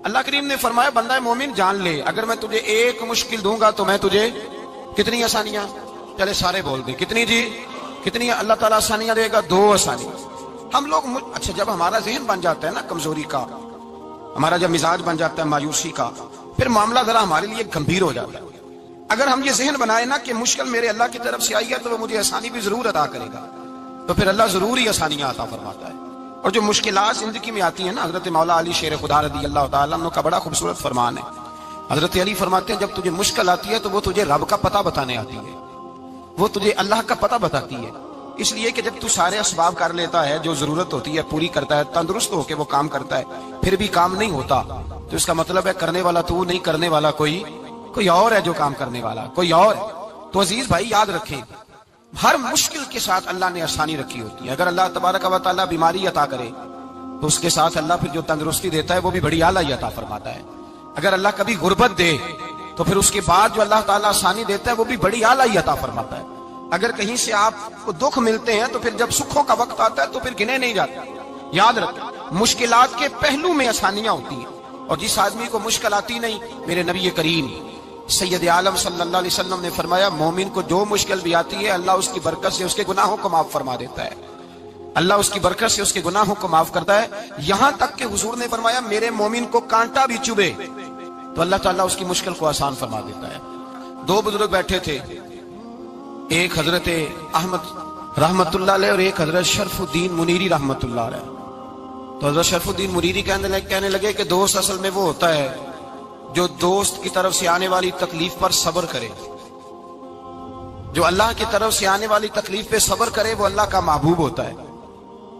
اللہ کریم نے فرمایا بندہ مومن جان لے اگر میں تجھے ایک مشکل دوں گا تو میں تجھے کتنی آسانیاں، چلے سارے بول دیں کتنی جی، کتنی اللہ تعالیٰ آسانیاں دے گا؟ 2 آسانیاں۔ ہم لوگ اچھا جب ہمارا ذہن بن جاتا ہے نا کمزوری کا، ہمارا جب مزاج بن جاتا ہے مایوسی کا، پھر معاملہ ذرا ہمارے لیے گمبھیر ہو جاتا ہے۔ اگر ہم یہ ذہن بنائے نا کہ مشکل میرے اللہ کی طرف سے آئی ہے تو وہ مجھے آسانی بھی ضرور عطا کرے گا، تو پھر اللہ ضرور ہی آسانیاں عطا فرماتا ہے۔ اور جو مشکلات زندگی میں آتی ہیں نا، حضرت مولا علی شیر خدا رضی اللہ تعالیٰ عنہ کا بڑا خوبصورت فرمان ہے۔ حضرت علی فرماتے ہیں جب تجھے مشکل آتی ہے تو وہ تجھے رب کا پتہ بتانے آتی ہے، وہ تجھے اللہ کا پتہ بتاتی ہے، اس لیے کہ جب تو سارے اسباب کر لیتا ہے، جو ضرورت ہوتی ہے پوری کرتا ہے، تندرست ہو کے وہ کام کرتا ہے، پھر بھی کام نہیں ہوتا، تو اس کا مطلب ہے کرنے والا تو نہیں، کرنے والا کوئی اور ہے، جو کام کرنے والا کوئی اور ہے۔ تو عزیز بھائی یاد رکھیں، ہر مشکل کے ساتھ اللہ نے آسانی رکھی ہوتی ہے۔ اگر اللہ تبارک و تعالیٰ بیماری عطا کرے تو اس کے ساتھ اللہ پھر جو تندرستی دیتا ہے وہ بھی بڑی اعلیٰ عطا فرماتا ہے۔ اگر اللہ کبھی غربت دے تو پھر اس کے بعد جو اللہ تعالیٰ آسانی دیتا ہے وہ بھی بڑی اعلیٰ عطا فرماتا ہے۔ اگر کہیں سے آپ کو دکھ ملتے ہیں تو پھر جب سکھوں کا وقت آتا ہے تو پھر گنے نہیں جاتے۔ یاد رکھیں مشکلات کے پہلو میں آسانیاں ہوتی ہیں، اور جس آدمی کو مشکل آتی نہیں، میرے نبی کریم سید عالم صلی اللہ علیہ وسلم نے فرمایا مومن کو جو مشکل بھی آتی ہے اللہ اس کی برکت سے اس کے گناہوں کو معاف فرما دیتا ہے، اللہ اس کی برکت سے اس کے گناہوں کو معاف کرتا ہے۔ یہاں تک کہ حضور نے فرمایا میرے مومن کو کانٹا بھی چبھے تو اللہ تعالیٰ اس کی مشکل کو آسان فرما دیتا ہے۔ 2 بزرگ بیٹھے تھے، ایک حضرت احمد رحمت اللہ علیہ اور ایک حضرت شرف الدین منیری رحمت اللہ علیہ۔ تو حضرت شرف الدین منیری کہنے لگے کہ دوست اصل میں وہ ہوتا ہے جو دوست کی طرف سے آنے والی تکلیف پر صبر کرے، جو اللہ کی طرف سے آنے والی تکلیف پہ صبر کرے وہ اللہ کا محبوب ہوتا ہے۔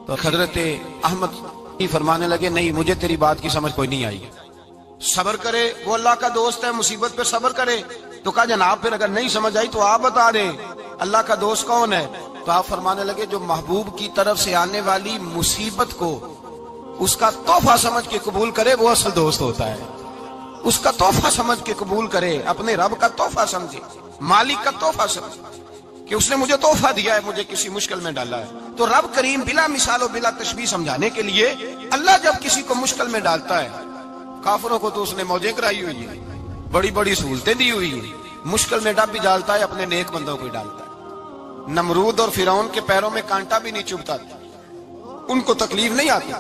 تو حضرت احمد فرمانے لگے نہیں مجھے تیری بات کی سمجھ کوئی نہیں آئی، صبر کرے وہ اللہ کا دوست ہے، مصیبت پہ صبر کرے۔ تو کہا جناب پھر اگر نہیں سمجھ آئی تو آپ بتا دیں اللہ کا دوست کون ہے؟ تو آپ فرمانے لگے جو محبوب کی طرف سے آنے والی مصیبت کو اس کا تحفہ سمجھ کے قبول کرے وہ اصل دوست ہوتا ہے، اس کا تحفہ سمجھ کے قبول کرے، اپنے رب کا تحفہ سمجھے، مالک کا تحفہ سمجھے کہ اس نے مجھے تحفہ دیا ہے، مجھے کسی مشکل میں ڈالا ہے۔ تو رب کریم بلا مثال و بلا تشبیہ سمجھانے کے لیے اللہ جب کسی کو مشکل میں ڈالتا ہے، کافروں کو تو اس نے موجیں کرائی ہوئی ہے، بڑی بڑی سہولتیں دی ہوئی ہیں، مشکل میں ڈب بھی ڈالتا ہے، اپنے نیک بندوں کو ہی ڈالتا ہے۔ نمرود اور فرعون کے پیروں میں کانٹا بھی نہیں چبھتا تھا، ان کو تکلیف نہیں آتی۔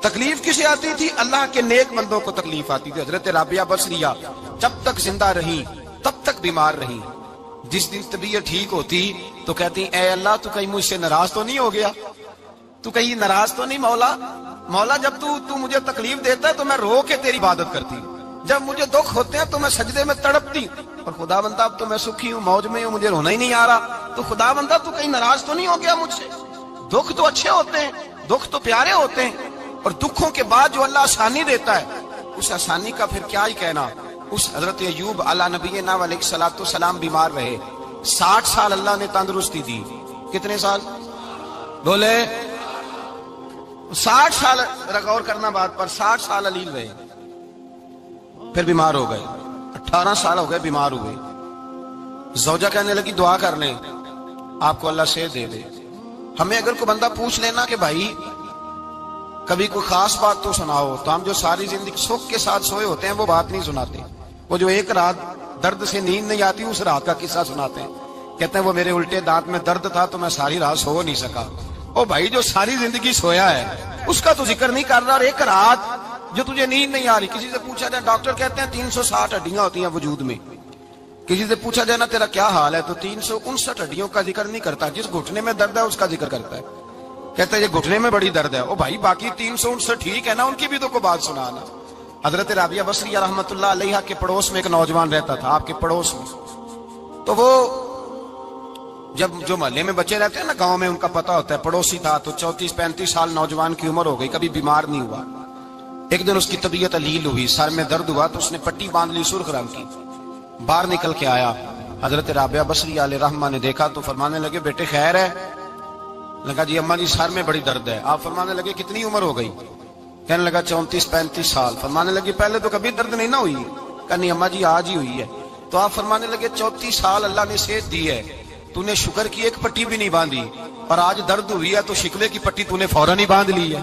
تکلیف کسے آتی تھی؟ اللہ کے نیک بندوں کو تکلیف آتی تھی۔ حضرت رابعہ بصریہ جب تک زندہ رہی تب تک بیمار رہی، جس دن طبیعت ٹھیک ہوتی تو کہتی اے اللہ تو کہیں مجھ سے ناراض تو نہیں ہو گیا، تو کہیں ناراض تو نہیں مولا جب تو مجھے تکلیف دیتا ہے تو میں رو کے تیری عبادت کرتی ہوں، جب مجھے دکھ ہوتے ہیں تو میں سجدے میں تڑپتی ہوں، اور خدا بندہ اب تو میں سکھی ہوں، موج میں ہوں، مجھے رونا ہی نہیں آ رہا، تو خدا بندہ تو کہیں ناراض تو نہیں ہو گیا مجھ سے؟ دکھ تو اچھے ہوتے ہیں، دکھ تو پیارے ہوتے ہیں، اور دکھوں کے بعد جو اللہ آسانی دیتا ہے اس آسانی کا پھر کیا ہی کہنا۔ اس حضرت ایوب علی نبینا علیہ الصلوۃ والسلام بیمار رہے، 60 سال اللہ نے تندرستی دی۔ کتنے سال بولے؟ 60 سال غور کرنا بات پر، 60 سال علیل رہے، پھر بیمار ہو گئے، 18 سال ہو گئے بیمار ہوئے۔ زوجہ کہنے لگی دعا کر لیں آپ کو اللہ صحت دے دے۔ ہمیں اگر کوئی بندہ پوچھ لینا کہ بھائی کبھی کوئی خاص بات تو سناؤ، تو ہم جو ساری زندگی سکھ کے ساتھ سوئے ہوتے ہیں وہ بات نہیں سناتے، وہ جو ایک رات درد سے نیند نہیں آتی اس رات کا قصہ سناتے ہیں، کہتے ہیں وہ میرے الٹے دانت میں درد تھا تو میں ساری رات سو نہیں سکا۔ او بھائی جو ساری زندگی سویا ہے اس کا تو ذکر نہیں کر رہا، اور ایک رات جو تجھے نیند نہیں آ رہی، کسی سے پوچھا جائے، ڈاکٹر کہتے ہیں 360 ہڈیاں ہوتی ہیں وجود میں، کسی سے پوچھا جائے نا تیرا کیا حال ہے تو 359 ہڈیوں کا ذکر نہیں کرتا، جس گھٹنے میں درد ہے اس کا ذکر کرتا ہے، کہتا ہے یہ گھٹنے میں بڑی درد ہے۔ او بھائی باقی 359 ٹھیک ہے نا، ان کی بھی تو کوئی بات سنانا۔ حضرت رابعہ بصریہ رحمت اللہ علیہ کے پڑوس میں ایک نوجوان رہتا تھا، آپ کے پڑوس میں، تو وہ جب جو محلے میں بچے رہتے ہیں نا گاؤں میں ان کا پتہ ہوتا ہے، پڑوسی تھا تو 34-35 سال نوجوان کی عمر ہو گئی، کبھی بیمار نہیں ہوا۔ ایک دن اس کی طبیعت علیل ہوئی، سر میں درد ہوا تو اس نے پٹی باندھ لی سرخ رنگ کی، باہر نکل کے آیا، حضرت رابعہ بصریہ علیہ رحمہ نے دیکھا تو فرمانے لگے بیٹے خیر ہے؟ لگا جی اماں جی سر میں بڑی درد ہے۔ آپ فرمانے لگے کتنی عمر ہو گئی؟ کہنے لگا 34-35 سال۔ فرمانے لگے پہلے تو کبھی درد نہیں نہ ہوئی؟ کہا نہیں اماں جی آج ہی ہوئی ہے۔ تو آپ فرمانے لگے 34 سال اللہ نے صحت دی ہے، تو نے شکر کی ایک پٹی بھی نہیں باندھی، اور آج درد ہوئی ہے تو شکوے کی پٹی تو نے فوراً ہی باندھ لی ہے۔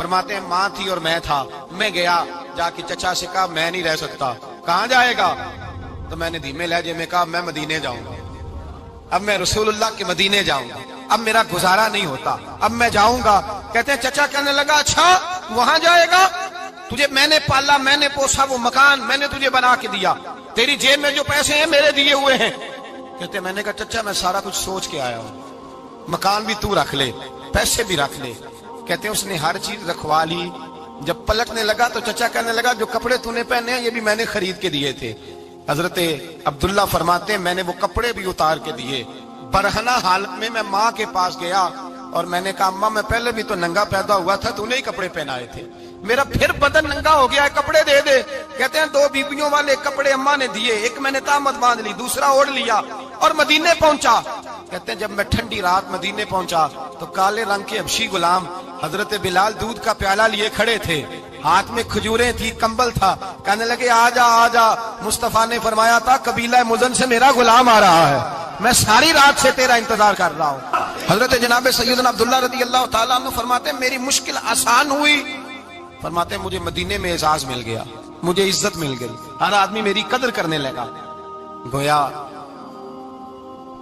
فرماتے ہیں ماں تھی اور میں تھا، میں گیا جا کے چچا سے کہا میں نہیں رہ سکتا. کہاں جائے گا؟ تو میں نے دھیمے لہجے میں کہا میں مدینے جاؤں گا، اب میں رسول اللہ کے مدینے جاؤں گا، اب میرا گزارا نہیں ہوتا، اب میں جاؤں گا. کہتے ہیں چچا کہنے لگا اچھا وہاں جائے گا؟ تجھے میں نے پالا، میں نے پوسا، وہ مکان میں نے تجھے بنا کے دیا، تیری جیب میں جو پیسے ہیں میرے دیے ہوئے ہیں. کہتے ہیں میں نے کہا چچا میں سارا کچھ سوچ کے آیا ہوں، مکان بھی تو رکھ لے، پیسے بھی رکھ لے. کہتے ہیں اس نے ہر چیز رکھوا لی. جب پلٹنے لگا تو چچا کہنے لگا جو کپڑے تو نے پہنے ہیں یہ بھی میں نے خرید کے دیے تھے. حضرت عبداللہ فرماتے ہیں میں نے وہ کپڑے بھی اتار کے دیے. برہنہ حالت میں میں ماں کے پاس گیا اور میں نے کہا اماں میں پہلے بھی تو ننگا پیدا ہوا تھا، تو نے ہی کپڑے پہنائے تھے، میرا پھر بدن ننگا ہو گیا ہے، کپڑے دے دے. کہتے ہیں 2 بیبیوں والے کپڑے اماں نے دیے، ایک میں نے تامت باندھ لی، دوسرا اوڑھ لیا اور مدینے پہنچا. کہتے ہیں جب میں ٹھنڈی رات مدینے پہنچا تو کالے رنگ کے حبشی غلام حضرت بلال دودھ کا پیالہ لیے کھڑے تھے، ہاتھ میں کھجوریں تھی، کمبل تھا. کہنے لگے آ جا آ جا، مصطفیٰ نے فرمایا تھا قبیلہ مزن سے میرا غلام آ رہا ہے، میں ساری رات سے تیرا انتظار کر رہا ہوں. حضرت جناب سیدنا عبداللہ رضی اللہ تعالیٰ عنہ فرماتے ہیں میری مشکل آسان ہوئی. فرماتے ہیں مجھے مدینے میں اعزاز مل گیا، مجھے عزت مل گئی، ہر آدمی میری قدر کرنے لگا. گویا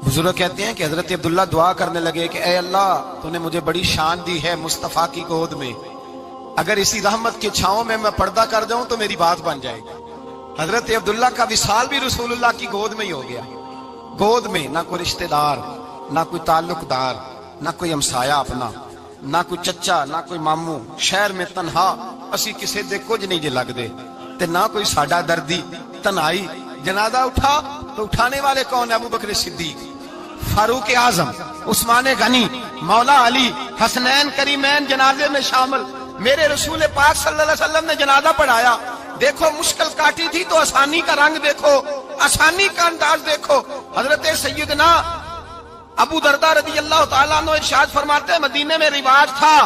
بزرگ کہتے ہیں کہ حضرت عبداللہ دعا کرنے لگے کہ اے اللہ تو نے مجھے بڑی شان دی ہے مصطفیٰ کی گود میں، اگر اسی رحمت کے چھاؤں میں پردہ کر جاؤں تو میری بات بن جائے گی. حضرت عبداللہ کا وصال بھی رسول اللہ کی گود میں ہی ہو گیا. گود میں نہ کوئی رشتہ دار، نہ کوئی تعلق دار، نہ کوئی ہمسایا اپنا، نہ کوئی چچا، نہ کوئی ماموں، شہر میں تنہا اسی کسے دے کچھ نہیں جے لگ دے تے نہ کوئی ساڈا دردی. تنہائی جنازہ اٹھا تو اٹھانے والے کون؟ ابو بکر صدیق، فاروق اعظم، عثمان غنی، مولا علی، حسنین کریمین جنازے میں شامل. میرے رسول پاک صلی اللہ علیہ وسلم نے جنازہ پڑھایا. دیکھو مشکل کاٹی تھی تو آسانی کا رنگ دیکھو، آسانی کا انداز دیکھو. حضرت سیدنا ابو دردہ رضی اللہ تعالیٰ عنہ ارشاد فرماتے ہیں مدینے میں رواج تھا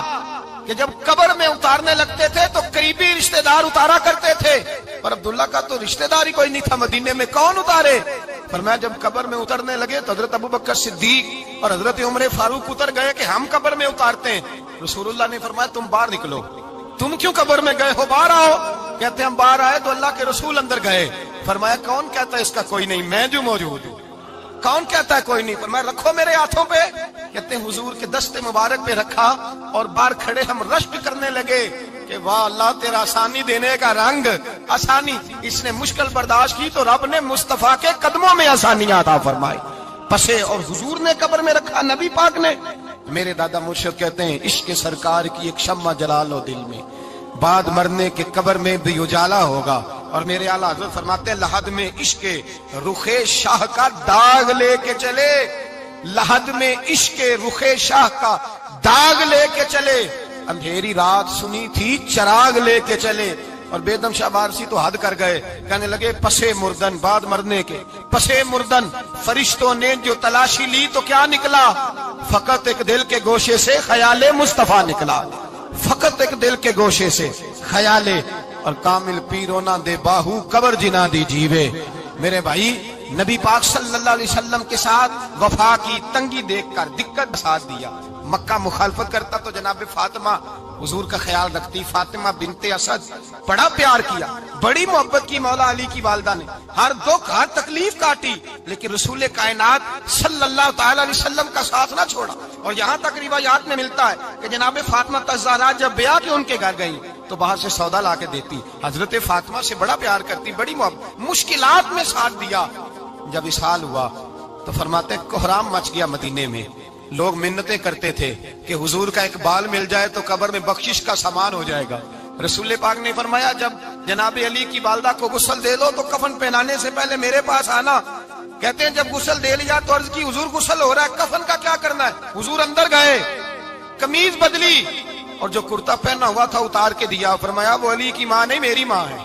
کہ جب قبر میں اتارنے لگتے تھے تو قریبی رشتہ دار اتارا کرتے تھے، اور عبداللہ کا تو رشتہ دار ہی کوئی نہیں تھا مدینے میں، کون اتارے؟ فرمایا جب قبر میں اترنے لگے تو حضرت ابو بکر صدیق اور حضرت عمر فاروق اتر گئے کہ ہم قبر میں اتارتے ہیں. رسول اللہ نے فرمایا تم باہر نکلو، تم کیوں قبر میں گئے ہو، باہر آؤ. کہتے ہیں ہم باہر آئے تو اللہ کے رسول اندر گئے. فرمایا کون کہتا ہے اس کا کوئی نہیں، میں جو موجود ہوں. کون کہتا ہے کوئی نہیں؟ فرمایا رکھو میرے ہاتھوں پہ. کہتے ہیں حضور کے دست مبارک پہ رکھا اور باہر کھڑے ہم رشک کرنے لگے کہ واہ اللہ تیرا آسانی دینے کا رنگ، آسانی. اس نے مشکل برداشت کی تو رب نے مصطفیٰ کے قدموں میں آسانیاں عطا فرمائی. پسے اور حضور نے قبر میں رکھا، نبی پاک نے. میرے دادا مرشد کہتے ہیں عشق سرکار کی ایک شمع جلا لو دل میں، بعد مرنے کے قبر میں بھی اجالا ہوگا. اور میرے اعلیٰ حضرت فرماتے ہیں لحد میں عشق رخ شاہ کا داغ لے کے چلے، لحد میں عشق رخ شاہ کا داغ لے کے چلے، اندھیری رات سنی تھی چراغ لے کے چلے. اور بیدم شاہ بارسی تو حد کر گئے، کہنے لگے پسے مردن، بعد مرنے کے پسے مردن فرشتوں نے جو تلاشی لی تو کیا نکلا؟ فقط ایک دل کے گوشے سے خیال مصطفیٰ نکلا، فقط ایک دل کے گوشے سے خیال. اور کامل پیرونا دے باہو قبر جنا دی جیوے. میرے بھائی نبی پاک صلی اللہ علیہ وسلم کے ساتھ وفا کی تنگی دیکھ کر دقت ساتھ دیا. مکہ مخالفت کرتا تو جناب فاطمہ حضور کا خیال رکھتی. فاطمہ بنت اسد بڑا پیار کیا، بڑی محبت کی مولا علی کی والدہ نے، ہر دکھ ہر تکلیف کاٹی، لیکن رسول کائنات صلی اللہ تعالی علیہ وسلم کا ساتھ نہ چھوڑا. اور یہاں تک روایات میں ملتا ہے کہ جناب فاطمہ الزہرا جب بیعہ کے ان کے گھر گئی تو باہر سے سودا لا کے دیتی. حضرت فاطمہ سے بڑا پیار کرتی، بڑی محبت، مشکلات میں ساتھ دیا. جب اسحال ہوا تو فرماتے کوہرام مچ گیا مدینے میں. لوگ منتیں کرتے تھے کہ حضور کا ایک بال مل جائے تو قبر میں بخشش کا سامان ہو جائے گا. رسول پاک نے فرمایا جب جناب علی کی والدہ کو غسل دے دو تو کفن پہنانے سے پہلے میرے پاس آنا. کہتے ہیں جب غسل دے لیا تو عرض کی حضور غسل ہو رہا ہے، کفن کا کیا کرنا ہے؟ حضور اندر گئے، قمیض بدلی اور جو کرتا پہنا ہوا تھا اتار کے دیا. فرمایا وہ علی کی ماں نہیں میری ماں ہے،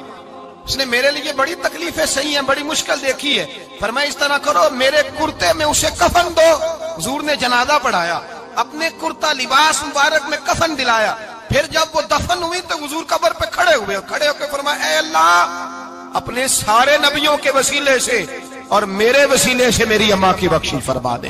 اس نے میرے لیے بڑی تکلیفیں سہی ہیں، بڑی مشکل دیکھی ہے. فرمایا اس طرح کرو میرے کرتے میں اسے کفن دو. حضور نے جنازہ پڑھایا، اپنے کرتا لباس مبارک میں کفن دلایا. پھر جب وہ دفن ہوئی تو حضور قبر پہ کھڑے ہوئے، کھڑے ہو کے فرمایا اے اللہ اپنے سارے نبیوں کے وسیلے سے اور میرے وسیلے سے میری اماں کی بخشش فرما دے.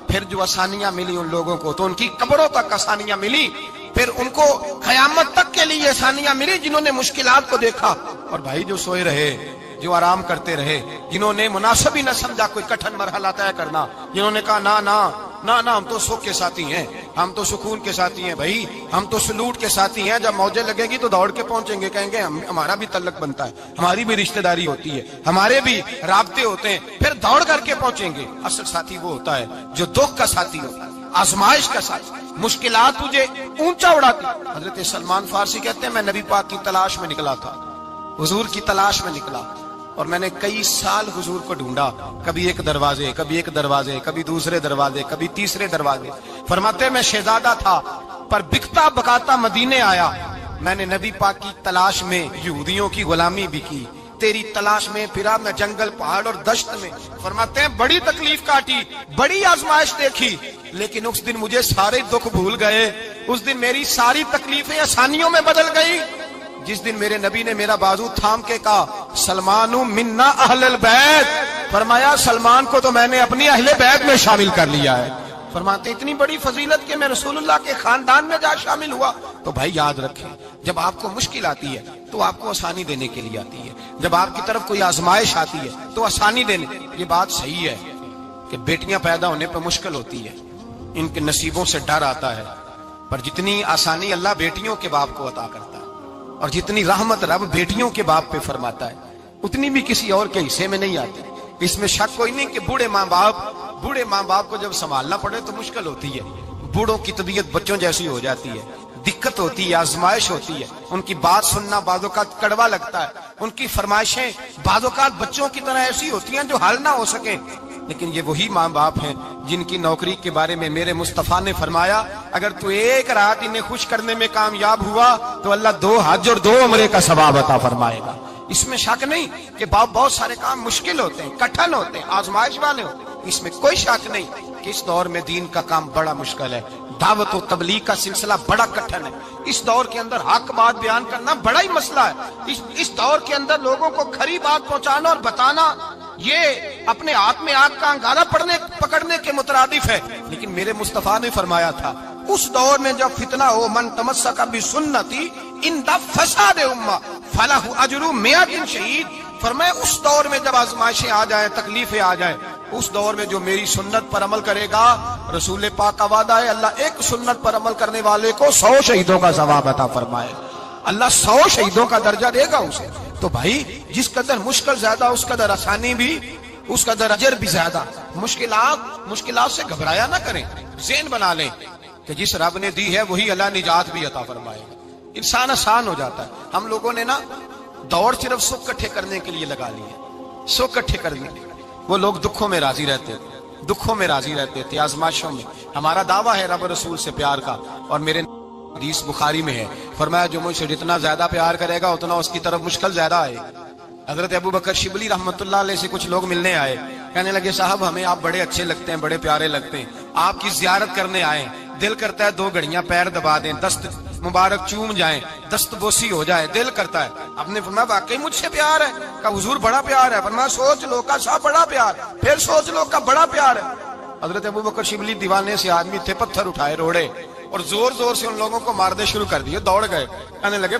پھر جو آسانیاں ملی ان لوگوں کو تو ان کی قبروں تک آسانیاں ملی. پھر ان کو قیامت تک کے لیے آسانیاں ملی جنہوں نے مشکلات کو دیکھا. اور بھائی جو سوئے رہے، جو آرام کرتے رہے، جنہوں نے مناسب ہی نہ سمجھا کوئی کٹھن مرحلہ طے کرنا، جنہوں نے کہا نا نا نا نا ہم تو سکھ کے ساتھی ہیں، ہم تو سکون کے ساتھی ہیں، بھائی ہم تو سلوٹ کے ساتھی ہیں، جب موجیں لگے گی تو دوڑ کے پہنچیں گے، کہیں گے ہمارا بھی تعلق بنتا ہے، ہماری بھی رشتہ داری ہوتی ہے، ہمارے بھی رابطے ہوتے ہیں، پھر دوڑ کر کے پہنچیں گے. اصل ساتھی وہ ہوتا ہے جو دکھ کا ساتھی ہوتا ہے، آزمائش کا ساتھی، مشکلات تجھے اونچا اڑاتی. حضرت سلمان فارسی کہتے ہیں میں نبی پاک کی تلاش میں نکلا تھا، حضور کی تلاش میں نکلا، اور میں نے کئی سال حضور کو ڈھونڈا، کبھی ایک دروازے، کبھی ایک دروازے، کبھی دوسرے دروازے، کبھی تیسرے دروازے. فرماتے میں شہزادہ تھا پر بکتا بکاتا مدینے آیا، میں نے نبی پاک کی تلاش میں یہودیوں کی غلامی بھی کی، تیری تلاش میں پھرا میں جنگل پہاڑ اور دشت میں. فرماتے ہیں بڑی تکلیف کاٹی، بڑی آزمائش دیکھی، لیکن اس دن مجھے سارے دکھ بھول گئے، اس دن میری ساری تکلیفیں آسانیوں میں بدل گئی جس دن میرے نبی نے میرا بازو تھام کے کہا سلمان منا اہل البیت. فرمایا سلمان کو تو میں نے اپنی اہل بیت میں شامل کر لیا ہے. فرماتے اتنی بڑی فضیلت کہ میں رسول اللہ کے خاندان میں جا شامل ہوا. تو بھائی یاد رکھیں جب آپ کو مشکل آتی ہے تو آپ کو آسانی دینے کے لیے آتی ہے، جب آپ کی طرف کوئی آزمائش آتی ہے تو آسانی دینے. یہ بات صحیح ہے کہ بیٹیاں پیدا ہونے پہ مشکل ہوتی ہے، ان کے نصیبوں سے ڈر آتا ہے، پر جتنی آسانی اللہ بیٹیوں کے باپ کو عطا کرتا ہے اور جتنی رحمت رب بیٹیوں کے باپ پہ فرماتا ہے اتنی بھی کسی اور کے حصے میں نہیں آتی. اس میں شک کوئی نہیں کہ بوڑھے ماں باپ کو جب سنبھالنا پڑے تو مشکل ہوتی ہے. بوڑھوں کی طبیعت بچوں جیسی ہو جاتی ہے، دقت ہوتی ہے، آزمائش ہوتی ہے، ان کی بات سننا بعض اوقات کڑوا لگتا ہے، ان کی فرمائشیں بعض اوقات بچوں کی طرح ایسی ہوتی ہیں جو حل نہ ہو سکیں. لیکن یہ وہی ماں باپ ہیں جن کی نوکری کے بارے میں میرے مصطفیٰ نے فرمایا اگر تو ایک رات انہیں خوش کرنے میں کامیاب ہوا تو اللہ 2 حج اور 2 عمرے کا ثواب عطا فرمائے گا. اس میں شک نہیں کہ بہت سارے کام مشکل ہوتے ہیں، کٹھن ہوتے ہیں، آزمائش والے ہوتے ہیں، اس میں کوئی شک نہیں کہ اس دور میں دین کا کام بڑا مشکل ہے، دعوت و تبلیغ کا سلسلہ بڑا کٹھن ہے، اس دور کے اندر حق بات بیان کرنا بڑا ہی مسئلہ ہے، اس دور کے اندر لوگوں کو کھری بات پہنچانا اور بتانا یہ اپنے ہاتھ میں آگ کا انگارہ پکڑنے کے مترادف ہے. لیکن میرے مصطفیٰ نے فرمایا تھا اس دور میں جب فتنہ ہو من تمسک بسنتی ان فساد امہ فلہ اجر 100 شہید. فرمایا اس دور میں جب آزمائشیں آ جائیں، تکلیفیں آ جائیں، اس دور میں جو میری سنت پر عمل کرے گا، رسول پاک کا وعدہ ہے اللہ ایک سنت پر عمل کرنے والے کو 100 شہیدوں کا ثواب عطا فرمائے. اللہ 100 شہیدوں کا درجہ دے گا اسے. تو بھائی جس قدر مشکل زیادہ اس قدر آسانی بھی، اس قدر اجر بھی زیادہ. مشکلات سے گھبرایا نہ کریں، ذہن بنا لیں کہ جس رب نے دی ہے وہی اللہ نجات بھی عطا فرمائے گا. انسان آسان ہو جاتا ہے. ہم لوگوں نے نا دوڑ صرف سکھ کٹھے کرنے کے لیے لگا لی ہے، سکھ کٹھے کرنے کے لیے. وہ لوگ دکھوں میں راضی رہتے تھے، آزمائشوں میں. ہمارا دعویٰ ہے رب رسول سے پیار کا، اور میرے حدیث بخاری میں ہے فرمایا جو مجھ سے جتنا زیادہ پیار کرے گا اتنا اس کی طرف مشکل زیادہ آئے. حضرت ابو بکر شبلی رحمۃ اللہ علیہ سے کچھ لوگ ملنے آئے، کہنے لگے صاحب ہمیں آپ بڑے اچھے لگتے ہیں، بڑے پیارے لگتے ہیں، آپ کی زیارت کرنے آئے، دل کرتا ہے 2 گھڑیاں پیر دبا دیں، دست مبارک چوم جائیں، دست بوسی ہو جائے، دل کرتا ہے. آپ نے فرمایا واقعی مجھ سے پیار ہے؟ کہا حضور بڑا پیار ہے. فرمایا سوچ لو کا صاحب بڑا پیار، پھر سوچ لو کا بڑا پیار ہے. حضرت ابو بکر شبلی دیوانے سے آدمی تھے، پتھر اٹھائے روڑے اور زور سے ان لوگوں کو مارنے شروع کر دیے. دوڑ گئے، کہنے لگے